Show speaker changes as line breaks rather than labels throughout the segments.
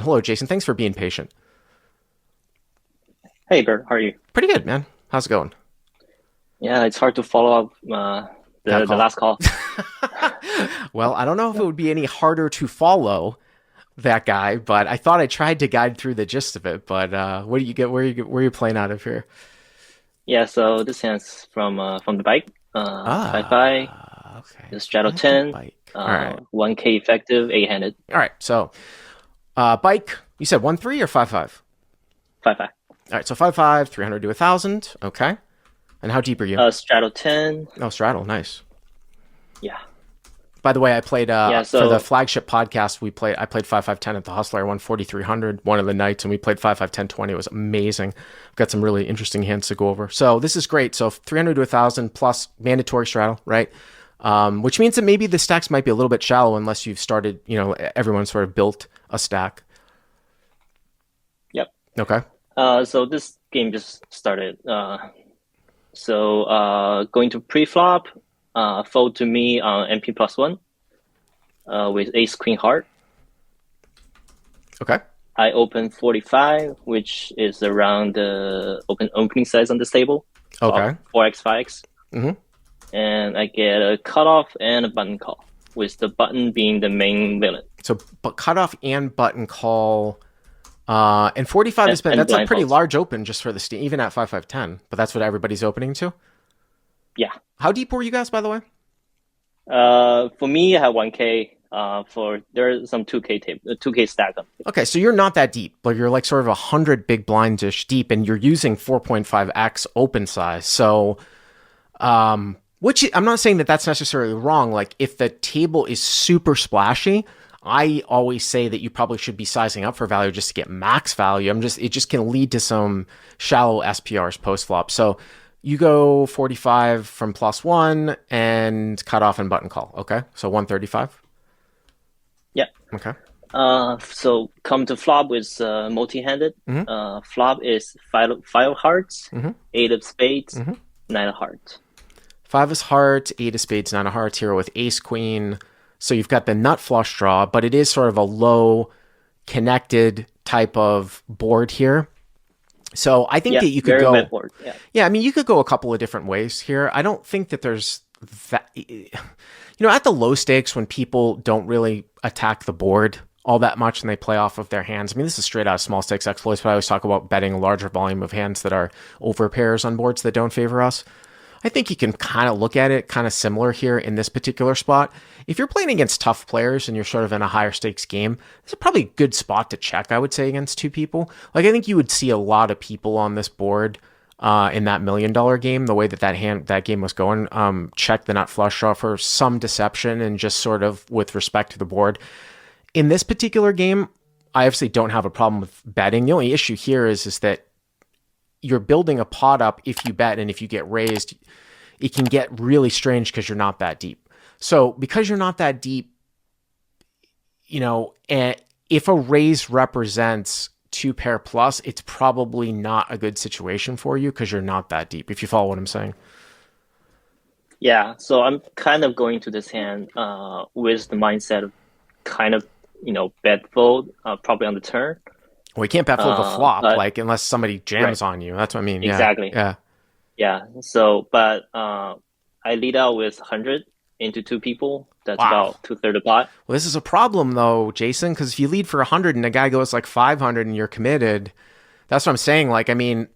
Hello, Jason. Thanks for being patient.
Hey Bert, how are you?
Pretty good, man. How's it going?
Yeah, it's hard to follow up
That
the
call.
last call.
Well, I don't know if it would be any harder to follow that guy, but I thought I tried to guide through the gist of it. But what do you get? Where are you playing out of here?
Yeah, so this hand's from the bike. 5-5,
Okay.
the Straddle
At the
10,
bike. All right.
1K effective, 8-handed,
All right. So, bike. You said 1-3 or 5-5?
5-5.
All right. So 5-5, 300 to 1,000. Okay. And how deep are you?
Straddle 10,
Oh, straddle. Nice.
yeah.
By the way, I played
Yeah,
for the
so
flagship podcast. I played 5-5-10 at the Hustler. I won 4,300 one of the nights, and we played 5-5-10-20. It was amazing. Got some really interesting hands to go over. So this is great. So 300 to 1,000 plus mandatory straddle, right? Which means that maybe the stacks might be a little bit shallow unless you've started. Everyone sort of built a stack.
yep.
Okay.
So this game just started. Going to pre-flop, fold to me on MP +1 with ace queen heart.
Okay.
I open 45, which is around the opening size on this table. So
Okay.
4x, 5x.
Mm-hmm.
And I get a cutoff and a button call, with the button being the main villain.
So, but cutoff and button call, and 45 has been
And
that's a pretty
blindfolds.
large open just for the steam, even at 5-5-10. But that's what everybody's opening to.
Yeah.
How deep were you guys, by the way?
For me, I have 1K. There's some 2K stack on.
Okay, so you're not that deep, but you're like sort of 100 big blindish deep, and you're using 4.5x open size. So, which I'm not saying that that's necessarily wrong. Like if the table is super splashy, I always say that you probably should be sizing up for value just to get max value. It just can lead to some shallow SPRs post flop. So you go 45 from +1 and cut off and button call. Okay, so 135.
Yeah.
Okay.
So come to flop with multi-handed.
Mm-hmm.
Flop is five of hearts,
Mm-hmm.
eight of spades,
Mm-hmm.
nine of hearts.
5 is heart, 8 of spades, 9 of hearts here with ace queen. So you've got the nut flush draw, but it is sort of a low connected type of board here. So I think
Yeah,
that you could
very
go.
bad board. Yeah.
Yeah, I mean, you could go a couple of different ways here. I don't think that there's that. At the low stakes when people don't really attack the board all that much and they play off of their hands. I mean, this is straight out of small stakes exploits, but I always talk about betting a larger volume of hands that are over pairs on boards that don't favor us. I think you can kind of look at it kind of similar here in this particular spot. If you're playing against tough players and you're sort of in a higher stakes game, this is probably a good spot to check, I would say, against two people. Like, I think you would see a lot of people on this board in that $1 million game, the way that game was going, check the nut flush draw for some deception and just sort of with respect to the board. In this particular game, I obviously don't have a problem with betting. The only issue here is that you're building a pot up if you bet, and if you get raised, it can get really strange because you're not that deep. So because you're not that deep, and if a raise represents 2 pair plus, it's probably not a good situation for you because you're not that deep, if you follow what I'm saying.
Yeah. So I'm kind of going to this hand with the mindset of kind of, bet fold, probably on the turn.
Well, you can't bet fold the flop,
But
like unless somebody jams
right,
on you. That's what I mean.
exactly.
Yeah.
Yeah. So, but I lead out with 100 into two people. That's
Wow.
about two-thirds of the pot.
Well, this is a problem though, Jason, because if you lead for 100 and a guy goes like 500 and you're committed, that's what I'm saying. Like, I mean,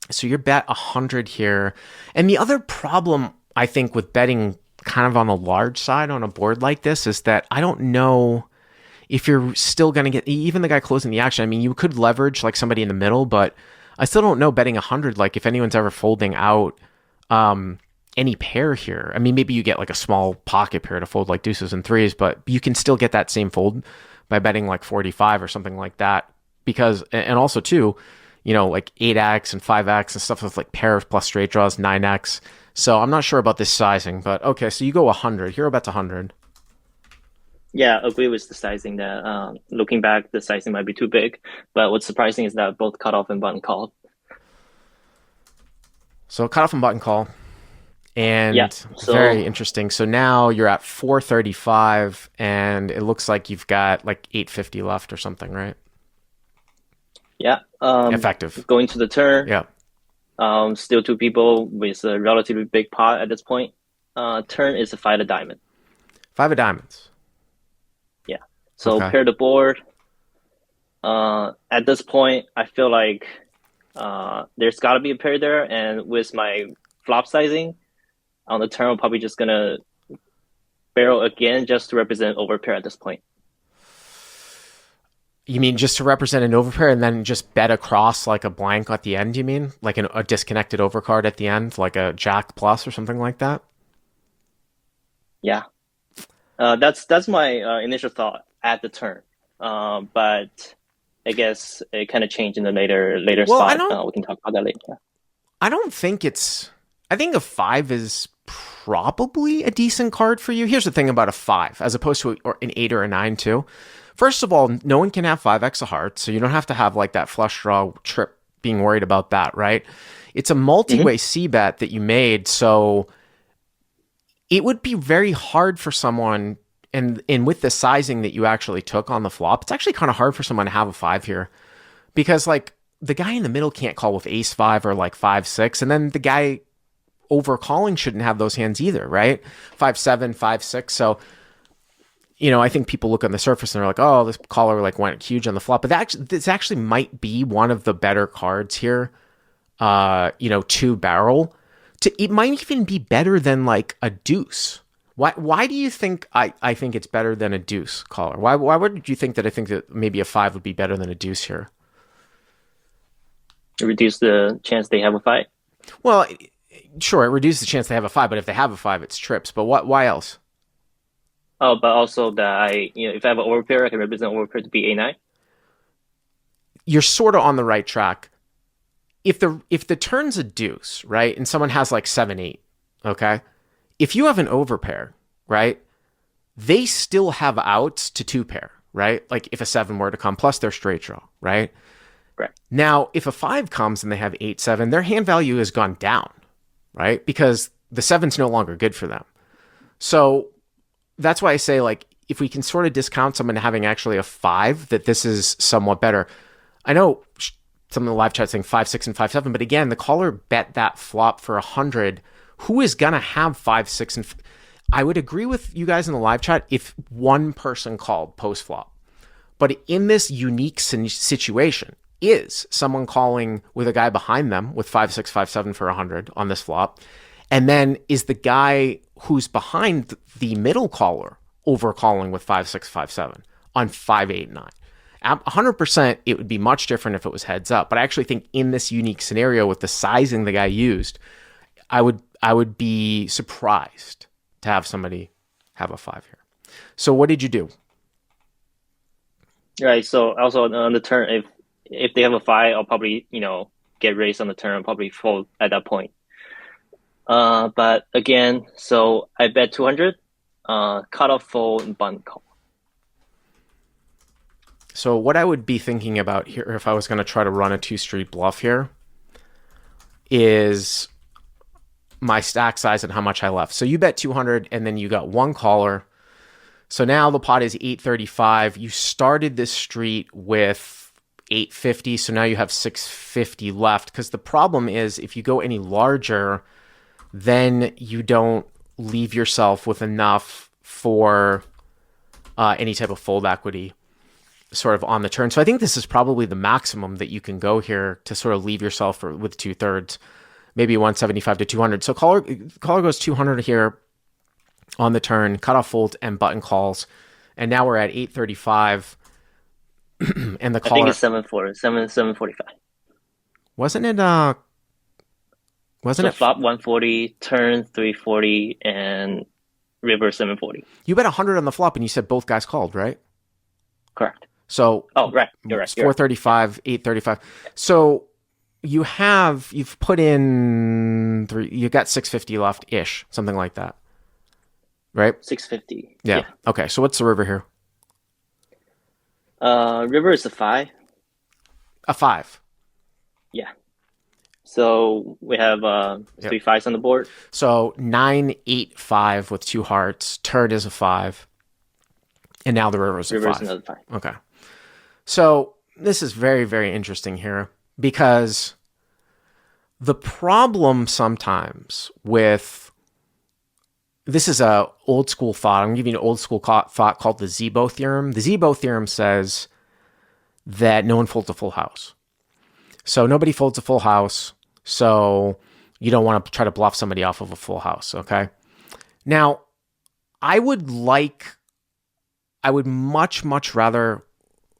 so you're bet 100 here. And the other problem I think with betting kind of on the large side on a board like this is that I don't know if you're still going to get even the guy closing the action. I mean, you could leverage like somebody in the middle, but I still don't know betting 100, like if anyone's ever folding out any pair here. I mean, maybe you get like a small pocket pair to fold like deuces and threes, but you can still get that same fold by betting like 45 or something like that. Because, and also too, like 8x and 5x and stuff with like pairs plus straight draws, 9x. So I'm not sure about this sizing, but okay, so you go 100. Hero bets 100.
Yeah, agree with the sizing that looking back, the sizing might be too big. But what's surprising is that both cutoff and button called.
So cut off and button call. And
Yeah. So
very interesting. So now you're at 435 and it looks like you've got like 850 left or something, right?
Yeah.
Effective.
Going to the turn.
Yeah.
Still two people with a relatively big pot at this point. Turn is a five of diamond.
Five of diamonds.
Yeah. So
Okay.
pair the board. At this point, I feel like there's got to be a pair there, and with my flop sizing on the turn, I'm probably just gonna barrel again just to represent overpair at this point.
You mean just to represent an overpair and then just bet across like a blank at the end, you mean? Like a disconnected overcard at the end, like a jack plus or something like that?
Yeah, that's my initial thought at the turn. But I guess it kind of changed in the later
Well,
spot. We can talk about that later. Yeah.
I don't think it's. I think a five is probably a decent card for you. Here's the thing about a five, as opposed to an eight or a nine too. First of all, no one can have 5x of hearts, so you don't have to have like that flush draw trip being worried about that, right? It's a multi-way C bet that you made, so it would be very hard for someone, and with the sizing that you actually took on the flop, it's actually kind of hard for someone to have a five here because like the guy in the middle can't call with ace five or like 5-6, and then the guy over calling shouldn't have those hands either, right? 5-7, 5-6. So I think people look on the surface and they're like, oh, this caller like went huge on the flop. But this actually might be one of the better cards here, to barrel. It might even be better than like a deuce. Why do you think I think it's better than a deuce caller? Why would you think that I think that maybe a five would be better than a deuce here?
Reduce the chance they have a fight.
Well, sure, it reduces the chance they have a five, but if they have a five, it's trips. But why else?
Oh, but also that if I have an overpair, I can represent overpair to be a9.
You're sort of on the right track. If the turn's a deuce, right, and someone has like 7-8, okay, if you have an overpair, right, they still have outs to two pair, right? Like if a seven were to come, plus their straight draw, right?
Right.
Now, if a five comes and they have 8-7, their hand value has gone down, right? Because the seven's no longer good for them. So that's why I say, like, if we can sort of discount someone having actually a five, that this is somewhat better. I know some of the live chat saying 5-6 and 5-7, but again, the caller bet that flop for 100. Who is gonna have 5-6 and? I would agree with you guys in the live chat if one person called post flop, but in this unique situation, is someone calling with a guy behind them with 5-6, 5-7 for 100 on this flop, and then is the guy who's behind the middle caller over calling with 5-6, 5-7 on 5-8-9. 100%, it would be much different if it was heads up. But I actually think in this unique scenario with the sizing the guy used, I would be surprised to have somebody have a five here. So what did you do?
Right. So also on the turn, if they have a five, I'll probably get raised on the turn and probably fold at that point. But again, so I bet 200, cut off fold and button call.
So what I would be thinking about here, if I was going to try to run a two-street bluff here, is my stack size and how much I left. So you bet 200 and then you got one caller. So now the pot is 835. You started this street with 850. So now you have 650 left. Because the problem is if you go any larger, then you don't leave yourself with enough for any type of fold equity sort of on the turn. So I think this is probably the maximum that you can go here to sort of leave yourself with 2/3, maybe 175 to 200. So caller goes 200 here on the turn, cutoff fold and button calls. And now we're at 835. And the caller,
I think it's 745.
Wasn't it
So flop 140, turn 340, and river 740.
You bet 100 on the flop and you said both guys called, right?
Correct.
So
right. You're right.
435, 835. So you've put in you got 650 left ish, something like that. Right?
650.
Yeah. Okay. So what's the river here?
River is a 5.
A 5.
Yeah. So we have 3 5s on the board.
So 9, 8, 5 with 2 hearts. Turn is a 5. And now the river is a 5.
Another 5.
Okay. So this is very, very interesting here because the problem sometimes with this is a old school thought. I'm going to give you an old school thought called the Zebo theorem. The Zebo theorem says that no one folds a full house. So nobody folds a full house. So you don't want to try to bluff somebody off of a full house. Okay. Now, I would much, much rather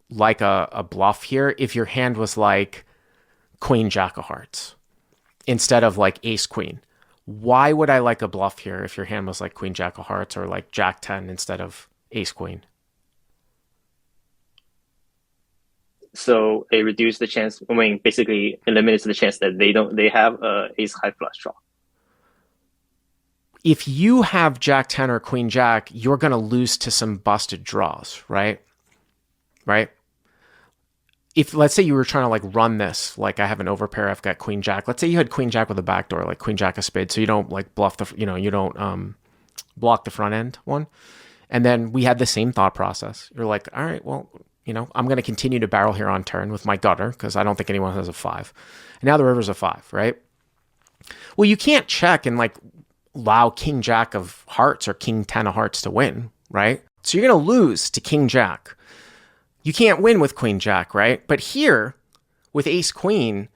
like a bluff here if your hand was like Queen Jack of Hearts instead of like Ace Queen. Why would I like a bluff here if your hand was like Queen Jack of Hearts or like Jack 10 instead of Ace Queen?
So it reduces the chance. I mean, basically eliminates the chance that they have a ace high flush draw.
If you have Jack 10 or Queen Jack, you're going to lose to some busted draws, right? Right? If let's say you were trying to like run this, like I have an overpair, I've got Queen Jack. Let's say you had Queen Jack with a backdoor, like Queen Jack of spades, so you don't like bluff the, you don't block the front end one. And then we had the same thought process. You're like, all right, well, I'm going to continue to barrel here on turn with my gutter because I don't think anyone has a 5. And now the river's a 5, right? Well, you can't check and like allow King Jack of Hearts or King 10 of Hearts to win, right? So you're going to lose to King Jack. You can't win with Queen Jack, right? But here with Ace Queen,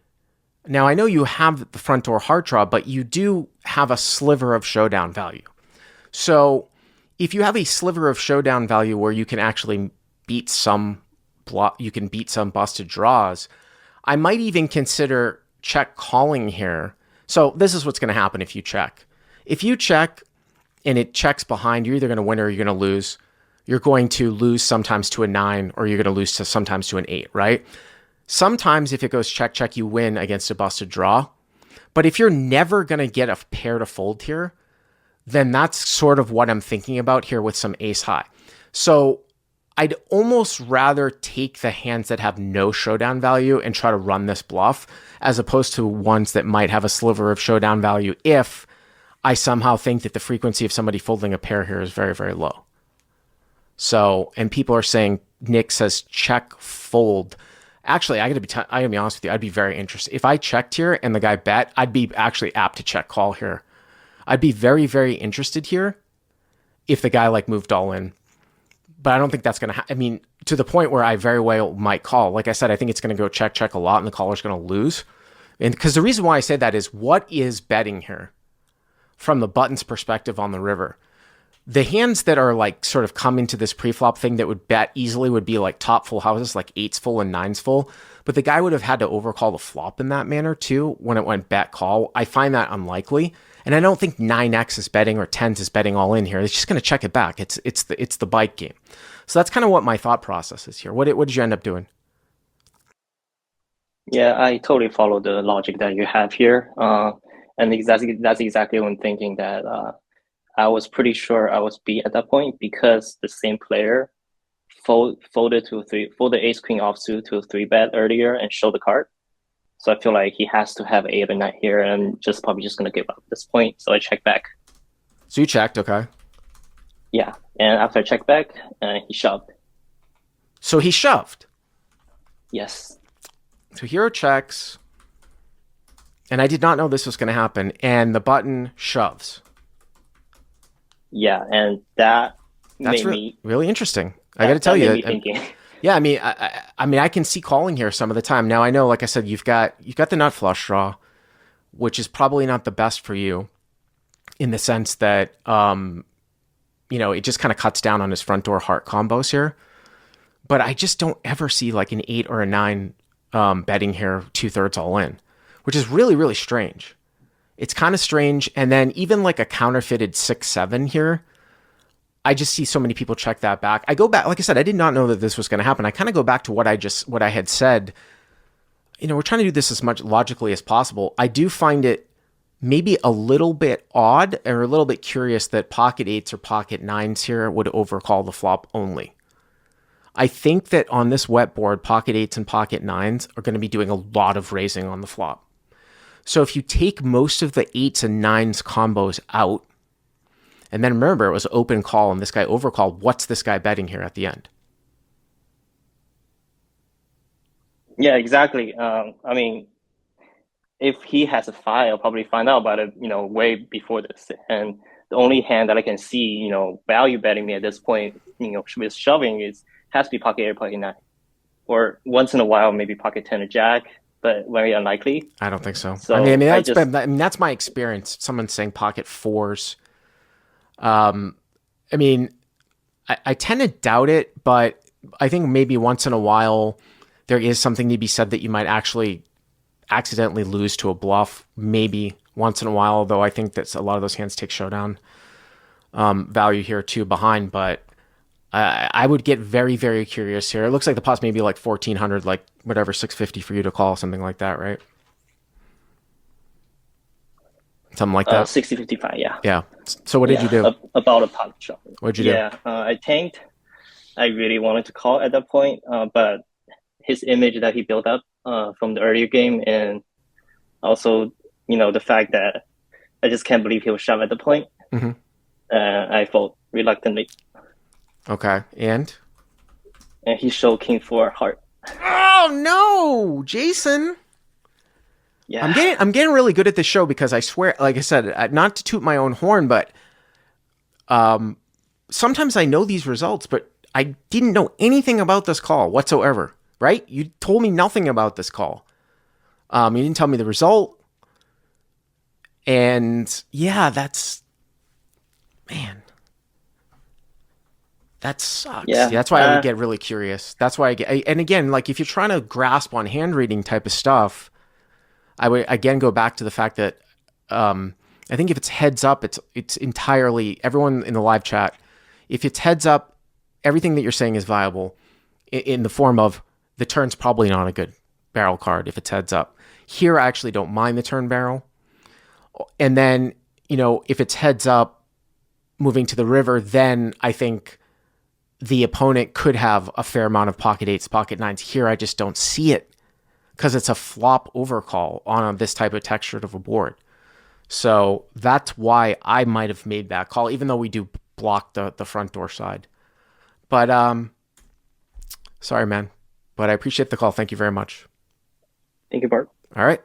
now I know you have the front door heart draw, but you do have a sliver of showdown value. So if you have a sliver of showdown value where you can actually beat some busted draws, I might even consider check calling here. So this is what's going to happen if you check. If you check and it checks behind, you're either going to win or you're going to lose. You're going to lose sometimes to a 9 or you're going to lose to sometimes to an 8, right? Sometimes if it goes check, check, you win against a busted draw. But if you're never going to get a pair to fold here, then that's sort of what I'm thinking about here with some ace high. So I'd almost rather take the hands that have no showdown value and try to run this bluff as opposed to ones that might have a sliver of showdown value if I somehow think that the frequency of somebody folding a pair here is very, very low. So, and people are saying, Nick says check fold. Actually, I gotta be honest with you. I'd be very interested if I checked here and the guy bet. I'd be actually apt to check call here. I'd be very, very interested here if the guy like moved all in. But I don't think that's gonna. I mean, to the point where I very well might call. Like I said, I think it's gonna go check, check a lot, and the caller's gonna lose. And because the reason why I say that is, what is betting here from the button's perspective on the river? The hands that are like sort of come into this pre-flop thing that would bet easily would be like top full houses, like 8s full and 9s full. But the guy would have had to overcall the flop in that manner too when it went bet call. I find that unlikely. And I don't think 9x is betting or 10s is betting all in here. It's just going to check it back. It's the bite game. So that's kind of what my thought process is here. What did you end up doing?
Yeah, I totally follow the logic that you have here. And that's exactly when thinking that I was pretty sure I was beat at that point because the same player folded ace queen offsuit to a 3-bet earlier and showed the card. So I feel like he has to have 8 of a 9 here, and I'm probably just gonna give up at this point. So I check back.
So you checked, okay?
Yeah, and after I check back, he shoved.
So he shoved.
Yes.
So hero checks, and I did not know this was going to happen, and the button shoves.
Yeah, and that's made
me really interesting. I got to tell you,
thinking.
Yeah, I mean, I can see calling here some of the time. Now I know, like I said, you've got the nut flush draw, which is probably not the best for you, in the sense that it just kind of cuts down on his front door heart combos here. But I just don't ever see like an 8 or a 9 betting here 2/3 all in, which is really, really strange. It's kind of strange. And then even like a counterfeited 6-7 here, I just see so many people check that back. I go back, like I said, I did not know that this was going to happen. I kind of go back to what I had said. We're trying to do this as much logically as possible. I do find it maybe a little bit odd or a little bit curious that pocket 8s or pocket 9s here would overcall the flop only. I think that on this wet board, pocket 8s and pocket 9s are going to be doing a lot of raising on the flop. So if you take most of the 8s and 9s combos out, and then remember, it was open call and this guy overcalled, what's this guy betting here at the end?
Yeah, exactly. I mean, if he has a file, I'll probably find out about it, way before this. And the only hand that I can see, value betting me at this point, with shoving is has to be pocket eight or pocket nine, or once in a while maybe pocket ten or jack, but very unlikely.
I don't think so.
So I just
I mean, that's my experience. Someone saying pocket fours. Um, I mean, I tend to doubt it, but I think maybe once in a while there is something to be said that you might actually accidentally lose to a bluff. Maybe once in a while, though I think that a lot of those hands take showdown value here too behind. But I would get very, very curious here. It looks like the pot's maybe like 1400, like whatever, 650 for you to call, something like that, right? Something like that.
60-55, yeah.
Yeah. So what did you
Yeah,
do?
about a pot shot.
What did you do?
Yeah, I tanked. I really wanted to call at that point, but his image that he built up from the earlier game, and also, the fact that I just can't believe he was shove at the point.
Mm-hmm.
I felt reluctantly,
Okay.
and he showed king four heart.
Oh no, Jason.
Yeah,
I'm getting really good at this show because I swear, like I said, not to toot my own horn, but sometimes I know these results, but I didn't know anything about this call whatsoever. Right? You told me nothing about this call. You didn't tell me the result, and yeah, that's man. That sucks. Yeah,
yeah.
that's why I would get really curious. That's why I get, and again, like if you're trying to grasp on hand reading type of stuff, I would again go back to the fact that I think if it's heads up, it's entirely everyone in the live chat. If it's heads up, everything that you're saying is viable in the form of the turn's probably not a good barrel card if it's heads up. Here, I actually don't mind the turn barrel, and then if it's heads up, moving to the river, then I think the opponent could have a fair amount of pocket eights, pocket nines. Here, I just don't see it because it's a flop overcall on this type of texture of a board. So that's why I might have made that call, even though we do block the front door side. But sorry, man. But I appreciate the call. Thank you very much.
Thank you, Bart.
All right.